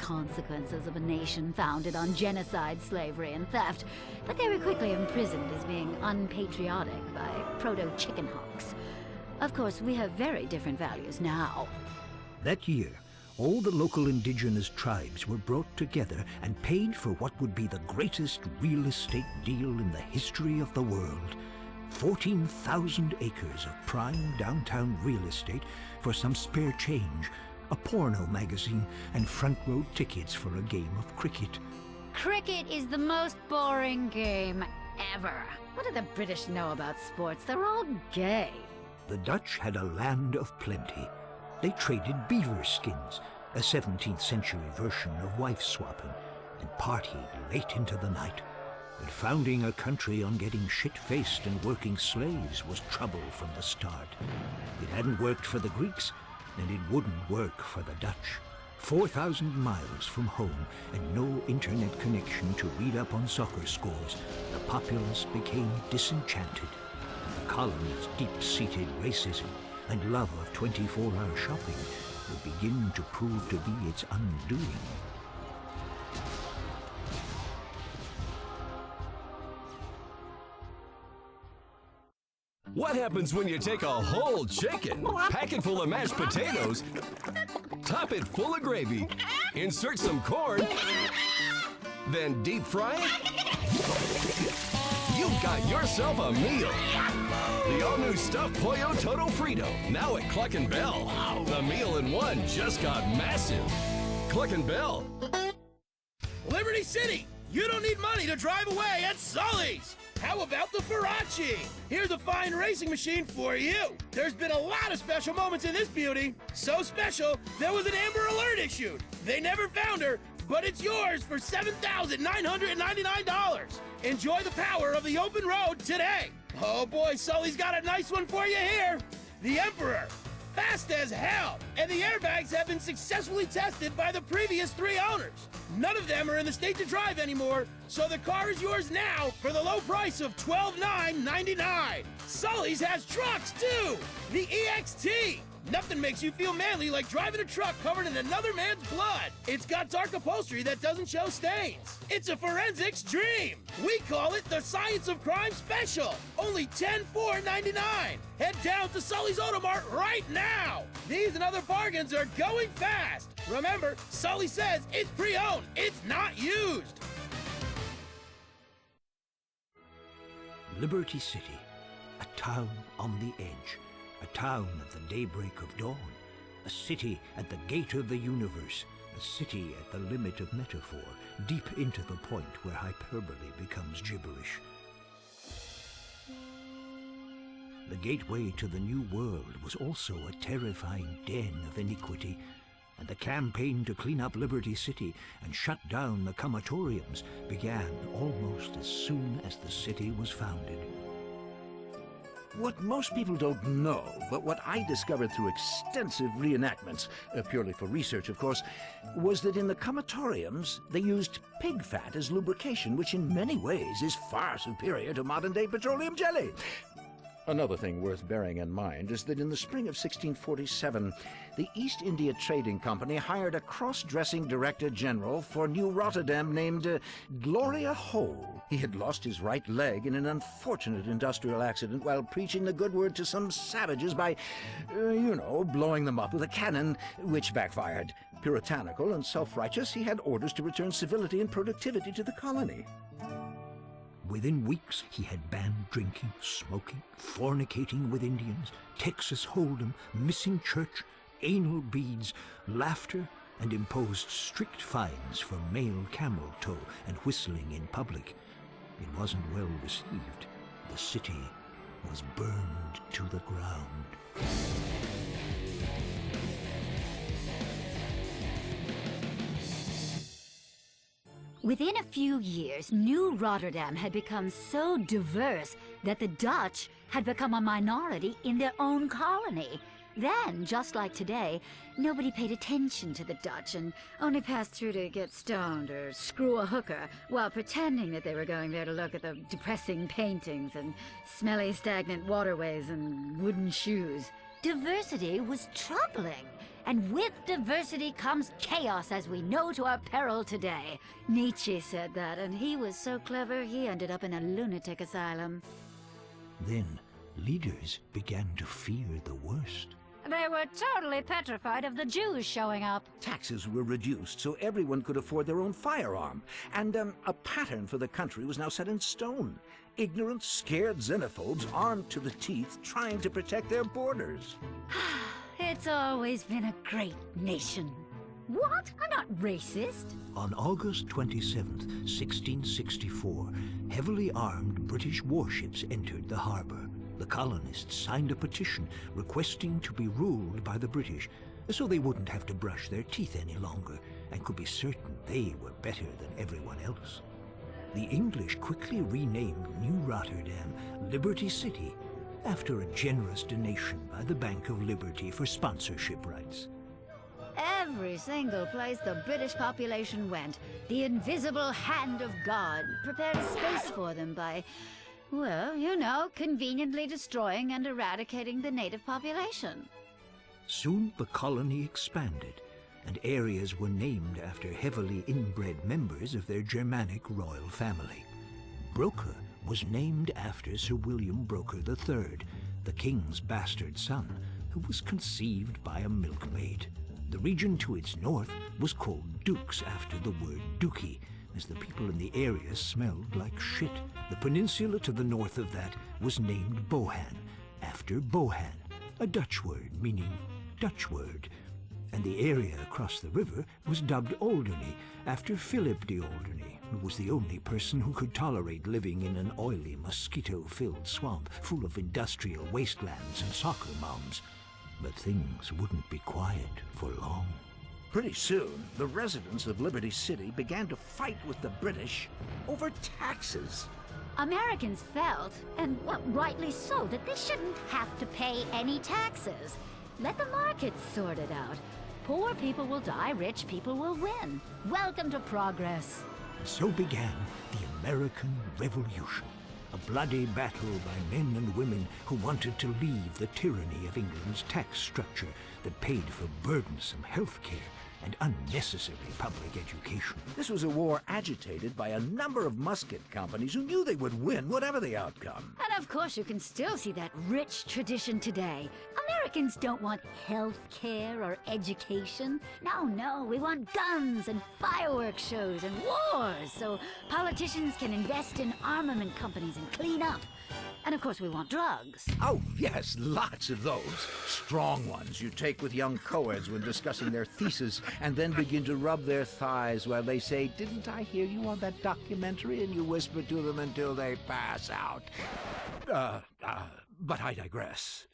consequences of a nation founded on genocide, slavery, and theft, but they were quickly imprisoned as being unpatriotic by proto-chicken hawks. Of course, we have very different values now. That year, all the local indigenous tribes were brought together and paid for what would be the greatest real estate deal in the history of the world. 14,000 acres of prime downtown real estate for some spare change, a porno magazine, and front row tickets for a game of cricket. Cricket is the most boring game ever. What do the British know about sports? They're all gay. The Dutch had a land of plenty. They traded beaver skins, a 17th century version of wife-swapping, and partied late into the night. But founding a country on getting shit-faced and working slaves was trouble from the start. It hadn't worked for the Greeks, and it wouldn't work for the Dutch. 4,000 miles from home and no internet connection to read up on soccer scores, the populace became disenchanted. The colony's deep-seated racism and love of 24-hour shopping would begin to prove to be its undoing. What happens when you take a whole chicken, pack it full of mashed potatoes, top it full of gravy, insert some corn, then deep fry it? You've got yourself a meal. The all-new stuffed pollo toto frito, now at Cluck and Bell. The meal in one just got massive. Cluck and Bell. Liberty City! You don't need money to drive away at Sully's! How about the Farachi? Here's a fine racing machine for you. There's been a lot of special moments in this beauty. So special, there was an Amber Alert issued. They never found her, but it's yours for $7,999. Enjoy the power of the open road today. Oh boy, Sully's got a nice one for you here. The Emperor. Fast as hell. And the airbags have been successfully tested by the previous 3 owners. None of them are in the state to drive anymore, so the car is yours now for the low price of $12,999. Sully's has trucks too. The EXT. Nothing makes you feel manly like driving a truck covered in another man's blood. It's got dark upholstery that doesn't show stains. It's a forensics dream. We call it the Science of Crime Special. Only $10,499. Head down to Sully's Automart right now. These and other bargains are going fast. Remember, Sully says it's pre-owned. It's not used. Liberty City, a town on the edge. A town at the daybreak of dawn, a city at the gate of the universe, a city at the limit of metaphor, deep into the point where hyperbole becomes gibberish. The gateway to the new world was also a terrifying den of iniquity, and the campaign to clean up Liberty City and shut down the comatoriums began almost as soon as the city was founded. What most people don't know, but what I discovered through extensive reenactments, purely for research of course, was that in the comatoriums they used pig fat as lubrication, which in many ways is far superior to modern-day petroleum jelly. Another thing worth bearing in mind is that in the spring of 1647, the East India Trading Company hired a cross-dressing director general for New Rotterdam named Gloria Hole. He had lost his right leg in an unfortunate industrial accident while preaching the good word to some savages by, blowing them up with a cannon, which backfired. Puritanical and self-righteous, he had orders to return civility and productivity to the colony. Within weeks, he had banned drinking, smoking, fornicating with Indians, Texas Hold'em, missing church, anal beads, laughter, and imposed strict fines for male camel toe and whistling in public. It wasn't well received. The city was burned to the ground. Within a few years, New Rotterdam had become so diverse that the Dutch had become a minority in their own colony. Then, just like today, nobody paid attention to the Dutch and only passed through to get stoned or screw a hooker while pretending that they were going there to look at the depressing paintings and smelly stagnant waterways and wooden shoes. Diversity was troubling. And with diversity comes chaos, as we know to our peril today. Nietzsche said that, and he was so clever he ended up in a lunatic asylum. Then, leaders began to fear the worst. They were totally petrified of the Jews showing up. Taxes were reduced so everyone could afford their own firearm, and a pattern for the country was now set in stone. Ignorant, scared xenophobes armed to the teeth trying to protect their borders. It's always been a great nation. What? I'm not racist. On August 27th, 1664, heavily armed British warships entered the harbor. The colonists signed a petition requesting to be ruled by the British, so they wouldn't have to brush their teeth any longer and could be certain they were better than everyone else. The English quickly renamed New Rotterdam Liberty City, after a generous donation by the Bank of Liberty for sponsorship rights. Every single place the British population went, the invisible hand of God prepared space for them by, well, you know, conveniently destroying and eradicating the native population. Soon the colony expanded, and areas were named after heavily inbred members of their Germanic royal family. Broker was named after Sir William Broker III, the king's bastard son, who was conceived by a milkmaid. The region to its north was called Dukes after the word dookie, as the people in the area smelled like shit. The peninsula to the north of that was named Bohan, after Bohan, a Dutch word meaning Dutch word. And the area across the river was dubbed Alderney, after Philip de Alderney, who was the only person who could tolerate living in an oily, mosquito-filled swamp full of industrial wastelands and soccer moms. But things wouldn't be quiet for long. Pretty soon, the residents of Liberty City began to fight with the British over taxes. Americans felt, and well, rightly so, that they shouldn't have to pay any taxes. Let the markets sort it out. Poor people will die, rich people will win. Welcome to progress. And so began the American Revolution, a bloody battle by men and women who wanted to leave the tyranny of England's tax structure that paid for burdensome health care and unnecessary public education. This was a war agitated by a number of musket companies who knew they would win whatever the outcome. And of course you can still see that rich tradition today. Americans don't want health care or education. No, we want guns and fireworks shows and wars so politicians can invest in armament companies and clean up. And of course we want drugs. Oh, yes, lots of those. Strong ones you take with young co-eds when discussing their thesis and then begin to rub their thighs while they say, "Didn't I hear you on that documentary?" And you whisper to them until they pass out. But I digress.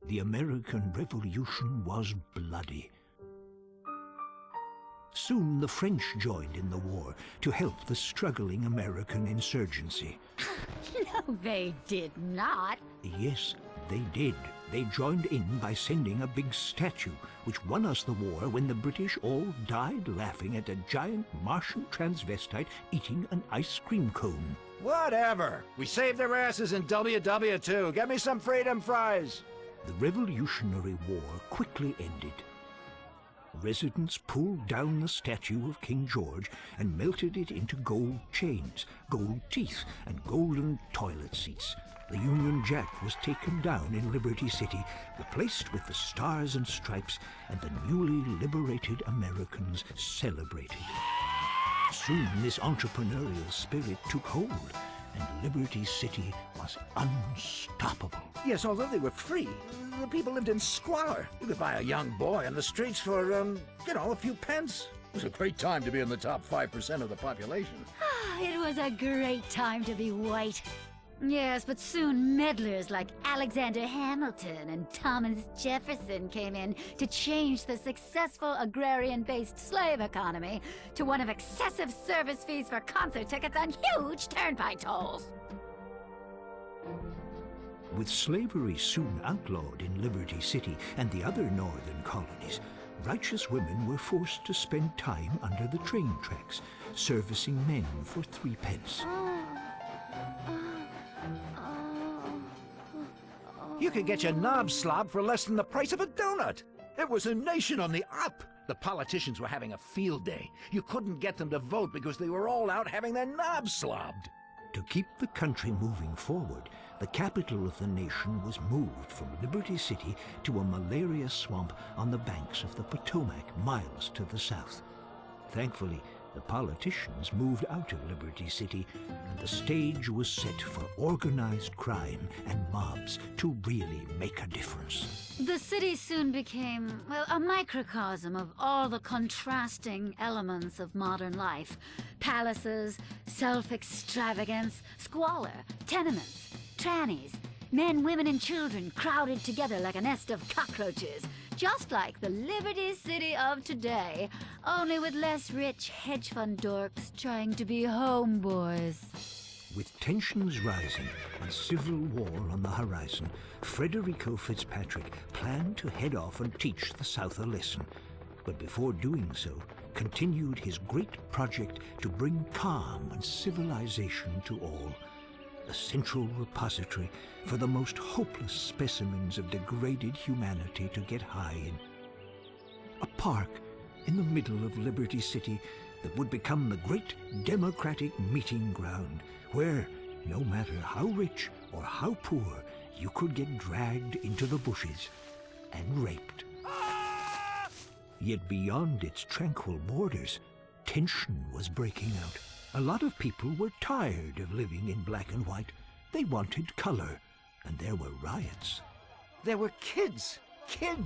The American Revolution was bloody. Soon the French joined in the war to help the struggling American insurgency. No, they did not. Yes, they did. They joined in by sending a big statue, which won us the war when the British all died laughing at a giant Martian transvestite eating an ice cream cone. Whatever. We saved their asses in WW too. Get me some freedom fries. The Revolutionary War quickly ended. Residents pulled down the statue of King George and melted it into gold chains, gold teeth, and golden toilet seats. The Union Jack was taken down in Liberty City, replaced with the Stars and Stripes, and the newly liberated Americans celebrated. Soon this entrepreneurial spirit took hold, and Liberty City was unstoppable. Yes, although they were free, the people lived in squalor. You could buy a young boy on the streets for, a few pence. It was a great time to be in the top 5% of the population. It was a great time to be white. Yes, but soon meddlers like Alexander Hamilton and Thomas Jefferson came in to change the successful agrarian-based slave economy to one of excessive service fees for concert tickets and huge turnpike tolls. With slavery soon outlawed in Liberty City and the other northern colonies, righteous women were forced to spend time under the train tracks, servicing men for 3 pence. You could get your knob slob for less than the price of a donut. It was a nation on the up. The politicians were having a field day. You couldn't get them to vote because they were all out having their knobs slobbed. To keep the country moving forward, the capital of the nation was moved from Liberty City to a malaria swamp on the banks of the Potomac, miles to the south. Thankfully, the politicians moved out of Liberty City, and the stage was set for organized crime and mobs to really make a difference. The city soon became, well, a microcosm of all the contrasting elements of modern life. Palaces, self-extravagance, squalor, tenements, trannies, men, women, and children crowded together like a nest of cockroaches. Just like the Liberty City of today, only with less rich hedge fund dorks trying to be homeboys. With tensions rising and civil war on the horizon, Federico Fitzpatrick planned to head off and teach the South a lesson. But before doing so, continued his great project to bring calm and civilization to all. A central repository for the most hopeless specimens of degraded humanity to get high in. A park in the middle of Liberty City that would become the great democratic meeting ground where, no matter how rich or how poor, you could get dragged into the bushes and raped. Yet beyond its tranquil borders, tension was breaking out. A lot of people were tired of living in black and white. They wanted color, and there were riots. There were kids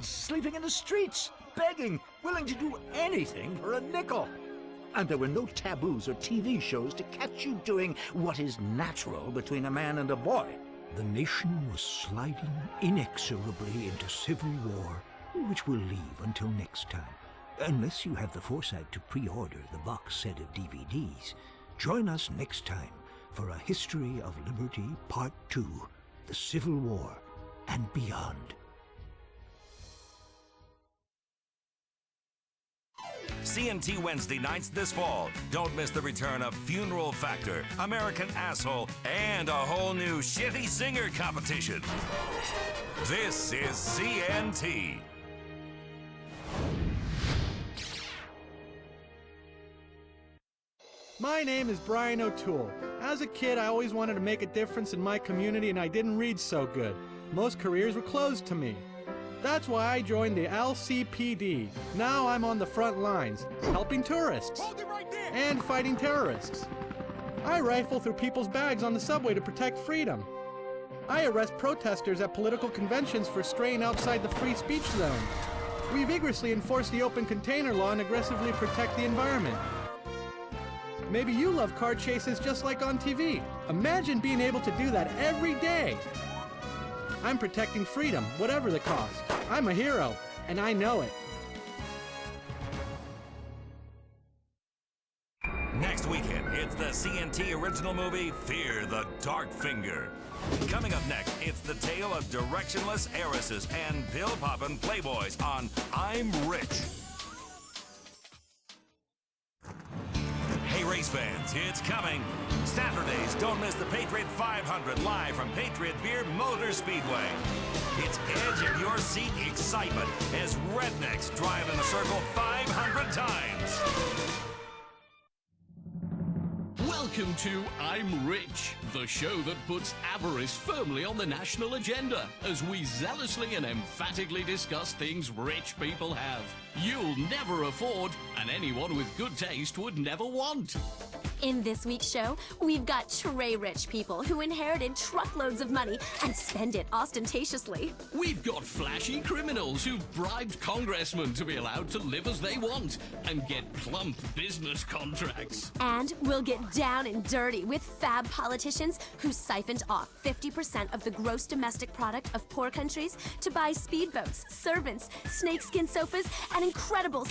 sleeping in the streets, begging, willing to do anything for a nickel. And there were no taboos or TV shows to catch you doing what is natural between a man and a boy. The nation was sliding inexorably into civil war, which we'll leave until next time. Unless you have the foresight to pre-order the box set of DVDs, join us next time for A History of Liberty Part 2, The Civil War and Beyond. CNT Wednesday nights this fall. Don't miss the return of Funeral Factor, American Asshole, and a whole new Shitty Singer competition. This is CNT. My name is Brian O'Toole. As a kid, I always wanted to make a difference in my community, and I didn't read so good. Most careers were closed to me. That's why I joined the LCPD. Now I'm on the front lines, helping tourists and fighting terrorists. I rifle through people's bags on the subway to protect freedom. I arrest protesters at political conventions for straying outside the free speech zone. We vigorously enforce the open container law and aggressively protect the environment. Maybe you love car chases just like on TV. Imagine being able to do that every day. I'm protecting freedom, whatever the cost. I'm a hero, and I know it. Next weekend, it's the CNT original movie, Fear the Dark Finger. Coming up next, it's the tale of directionless heiresses and pill-poppin' playboys on I'm Rich. Hey, race fans, it's coming. Saturdays, don't miss the Patriot 500 live from Patriot Beer Motor Speedway. It's edge of your seat excitement as rednecks drive in the circle 500 times. Welcome to I'm Rich, the show that puts avarice firmly on the national agenda as we zealously and emphatically discuss things rich people have. You'll never afford, and anyone with good taste would never want. In this week's show, we've got tray-rich people who inherited truckloads of money and spend it ostentatiously. We've got flashy criminals who've bribed congressmen to be allowed to live as they want and get plump business contracts. And we'll get down and dirty with fab politicians who siphoned off 50% of the gross domestic product of poor countries to buy speedboats, servants, snakeskin sofas, and incredible